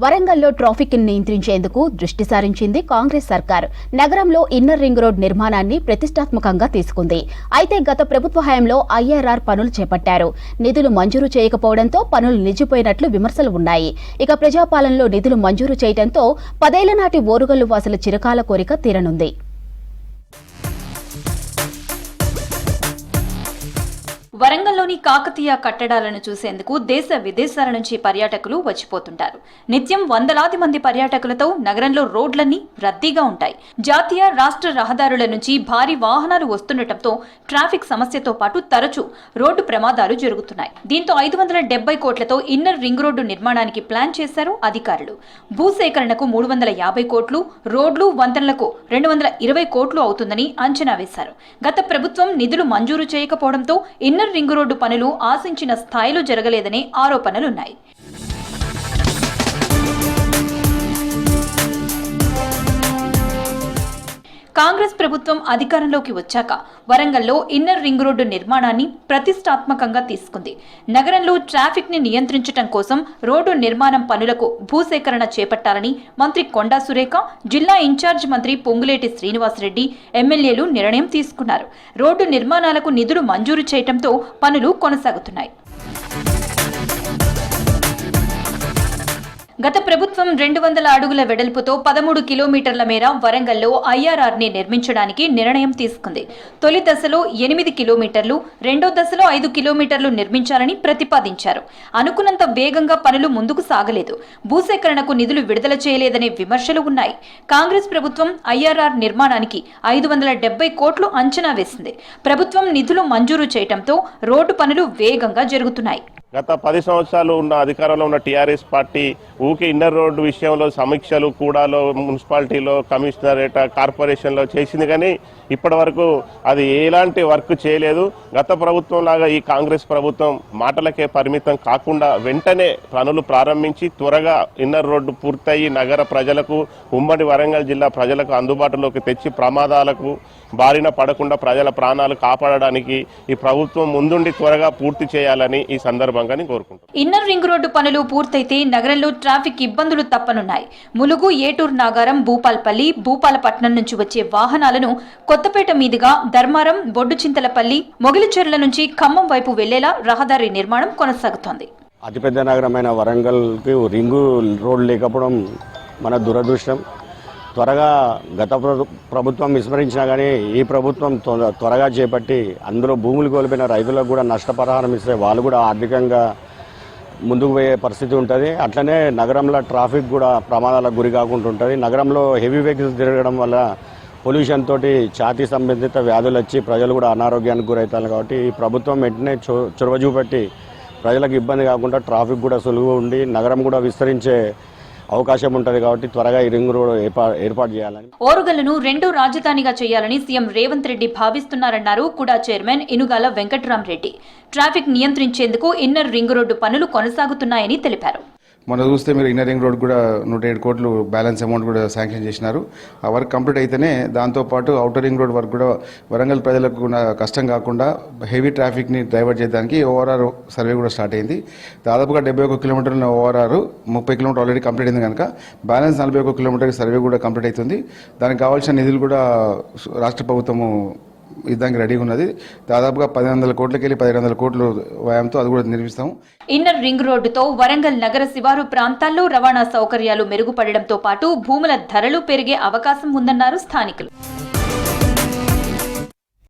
వరంగల్లో ట్రాఫిక్ ని నియంత్రించేందుకు దృష్టి సారించింది కాంగ్రెస్ సర్కార్. నగరంలో ఇన్నర్ రింగ్ రోడ్ నిర్మాణాన్ని ప్రతిష్టాత్మకంగా తీసుకుంది. అయితే గత ప్రభుత్వ హయాంలో ఐఆర్ఆర్ పనులు చేపట్టారు. నిధులు మంజూరు చేయకపోవడంతో పనులు నిలిచిపోయినట్లు విమర్శలు ఉన్నాయి. ఇక ప్రజాపాలనలో నిధులు మంజూరు చేయడంతో 10 ఏళ్ల నాటి ఓరుగల్లు వాసుల చిరకాల కోరిక తీరనుంది. వరంగల్లోని కాకతీయ కట్టడాలను చూసేందుకు దేశ విదేశాల నుంచి పర్యాటకులు వచ్చిపోతుంటారు. నిత్యం వందలాది మంది పర్యాటకులతో నగరంలో రోడ్లన్నీ రద్దీగా ఉంటాయి. జాతీయ రాష్ట్ర రహదారుల నుంచి భారీ వాహనాలు వస్తుండటంతో ట్రాఫిక్ సమస్యతో పాటు తరచూ రోడ్డు ప్రమాదాలు జరుగుతున్నాయి. దీంతో 570 కోట్లతో ఇన్నర్ రింగ్ రోడ్డు నిర్మాణానికి ప్లాన్ చేశారు అధికారులు. భూసేకరణకు 350 కోట్లు, రోడ్లు వంతెనలకు 220 కోట్లు అవుతుందని అంచనా వేశారు. గత ప్రభుత్వం నిధులు మంజూరు చేయకపోవడంతో ఇన్నర్ రింగ్ రోడ్డు పనులు ఆశించిన స్థాయిలో జరగలేదనే ఆరోపణలున్నాయి. కాంగ్రెస్ ప్రభుత్వం అధికారంలోకి వచ్చాక వరంగల్లో ఇన్నర్ రింగ్ రోడ్డు నిర్మాణాన్ని ప్రతిష్టాత్మకంగా తీసుకుంది. నగరంలో ట్రాఫిక్ ని నియంత్రించడం కోసం రోడ్డు నిర్మాణం పనులకు భూసేకరణ చేపట్టాలని మంత్రి కొండా సురేఖ, జిల్లా ఇన్ఛార్జ్ మంత్రి పొంగులేటి శ్రీనివాసరెడ్డి, ఎమ్మెల్యేలు నిర్ణయం తీసుకున్నారు. రోడ్డు నిర్మాణాలకు నిధులు మంజూరు చేయడంతో పనులు కొనసాగుతున్నాయి. గత ప్రభుత్వం 200 అడుగుల వెడల్పుతో 13 కిలోమీటర్ల మేర వరంగల్లో ఐఆర్ఆర్ ని నిర్మించడానికి నిర్ణయం తీసుకుంది. తొలి దశలో 8 కిలోమీటర్లు, రెండో దశలో 5 కిలోమీటర్లు నిర్మించాలని ప్రతిపాదించారు. అనుకున్నంత వేగంగా పనులు ముందుకు సాగలేదు. భూసేకరణకు నిధులు విడుదల చేయలేదనే విమర్శలు ఉన్నాయి. కాంగ్రెస్ ప్రభుత్వం ఐఆర్ఆర్ నిర్మాణానికి 570 కోట్లు అంచనా వేసింది. ప్రభుత్వం నిధులు మంజూరు చేయడంతో రోడ్డు పనులు వేగంగా జరుగుతున్నాయి. గత 10 సంవత్సరాలు ఉన్న అధికారంలో ఉన్న టీఆర్ఎస్ పార్టీ ఊకే ఇన్నర్ రోడ్డు విషయంలో సమీక్షలు కూడాలో మున్సిపాలిటీలో, కమిషనరేట్, కార్పొరేషన్లో చేసింది, కానీ ఇప్పటి వరకు అది ఎలాంటి వర్క్ చేయలేదు. గత ప్రభుత్వం లాగా ఈ కాంగ్రెస్ ప్రభుత్వం మాటలకే పరిమితం కాకుండా వెంటనే పనులు ప్రారంభించి త్వరగా ఇన్నర్ రోడ్డు పూర్తయి నగర ప్రజలకు, ఉమ్మడి వరంగల్ జిల్లా ప్రజలకు అందుబాటులోకి తెచ్చి ప్రమాదాలకు బారిన పడకుండా ప్రజల ప్రాణాలు కాపాడడానికి ఈ ప్రభుత్వం ముందుండి త్వరగా పూర్తి చేయాలని ఈ సందర్భంగా కోరుకుంటున్నాను. ఇన్నర్ రింగ్ రోడ్డు పనులు పూర్తయితే నగరంలో ట్రాఫిక్ ఇబ్బందులు తప్పనున్నాయి. ములుగు, ఏటూరు నాగారం, భూపాల్పల్లి, భూపాలపట్నం నుంచి వచ్చే వాహనాలను కొత్తపేట మీదుగా ధర్మారం, బొడ్డుచింతలపల్లి, మొగిలిచెర్ల నుంచి ఖమ్మం వైపు వెళ్లేలా రహదారి నిర్మాణం కొనసాగుతోంది. అతిపెద్ద నగరమైన వరంగల్కి రింగు రోడ్ లేకపోవడం మన దురదృష్టం. త్వరగా గత ప్రభుత్వం విస్మరించినా కానీ ఈ ప్రభుత్వం త్వరగా చేపట్టి అందులో భూములు కోల్పోయిన రైతులకు కూడా నష్టపరిహారం ఇస్తే వాళ్ళు కూడా ఆర్థికంగా ముందుకు పోయే పరిస్థితి ఉంటుంది. అట్లనే నగరంలో ట్రాఫిక్ కూడా ప్రమాదాలకు గురి కాకుండా ఉంటుంది. నగరంలో హెవీ వెహికల్స్ తిరగడం వల్ల పొల్యూషన్ తోటి ఛాతీ సంబంధిత వ్యాధులు వచ్చి ప్రజలు కూడా అనారోగ్యానికి గురవుతారు. కాబట్టి ఈ ప్రభుత్వం వెంటనే చొరవ చూపెట్టి ప్రజలకు ఇబ్బంది కాకుండా ట్రాఫిక్ కూడా సులువుగా ఉండి నగరం కూడా విస్తరించే అవకాశం ఉంటుంది. కాబట్టి త్వరగా ఈ రింగ్ రోడ్ ఏర్పాటు చేయాలని, ఓరుగల్లును రెండో రాజధానిగా చేయాలని సీఎం రేవంత్ రెడ్డి భావిస్తున్నారన్నారు కుడా చైర్మన్ ఇనుగాల వెంకట్రామరెడ్డి. ట్రాఫిక్ నియంత్రించేందుకు ఇన్నర్ రింగ్ రోడ్డు పనులు కొనసాగుతున్నాయని తెలిపారు. మొన్న చూస్తే మీరు ఇన్నర్ రింగ్ రోడ్ కూడా 107 కోట్లు బ్యాలెన్స్ అమౌంట్ కూడా శాంక్షన్ చేసినారు. ఆ వర్క్ కంప్లీట్ అయితేనే దాంతోపాటు అవుటర్ రింగ్ రోడ్ వర్క్ కూడా వరంగల్ ప్రజలకు కష్టం కాకుండా హెవీ ట్రాఫిక్ని డైవర్ట్ చేయడానికి ఓఆర్ఆర్ సర్వే కూడా స్టార్ట్ అయింది. దాదాపుగా 71 కిలోమీటర్ల ఓఆర్ఆర్, 30 కిలోమీటర్ ఆల్రెడీ కంప్లీట్ అయింది కనుక బ్యాలెన్స్ 41 కిలోమీటర్ సర్వే కూడా కంప్లీట్ అవుతుంది. దానికి కావాల్సిన నిధులు కూడా రాష్ట్ర ప్రభుత్వము ఇద్దానికి రెడీగా ఉన్నది. దాదాపుగా 1,100 కోట్లకి వెళ్ళి 1,200 కోట్లు వ్యయంతో అది కూడా నిర్మిస్తాము. ఇన్నర్ రింగ్ రోడ్డుతో వరంగల్ నగర శివారు ప్రాంతాల్లో రవాణా సౌకర్యాలు మెరుగుపడడంతో పాటు భూముల ధరలు పెరిగే అవకాశం ఉందన్నారు స్థానికులు.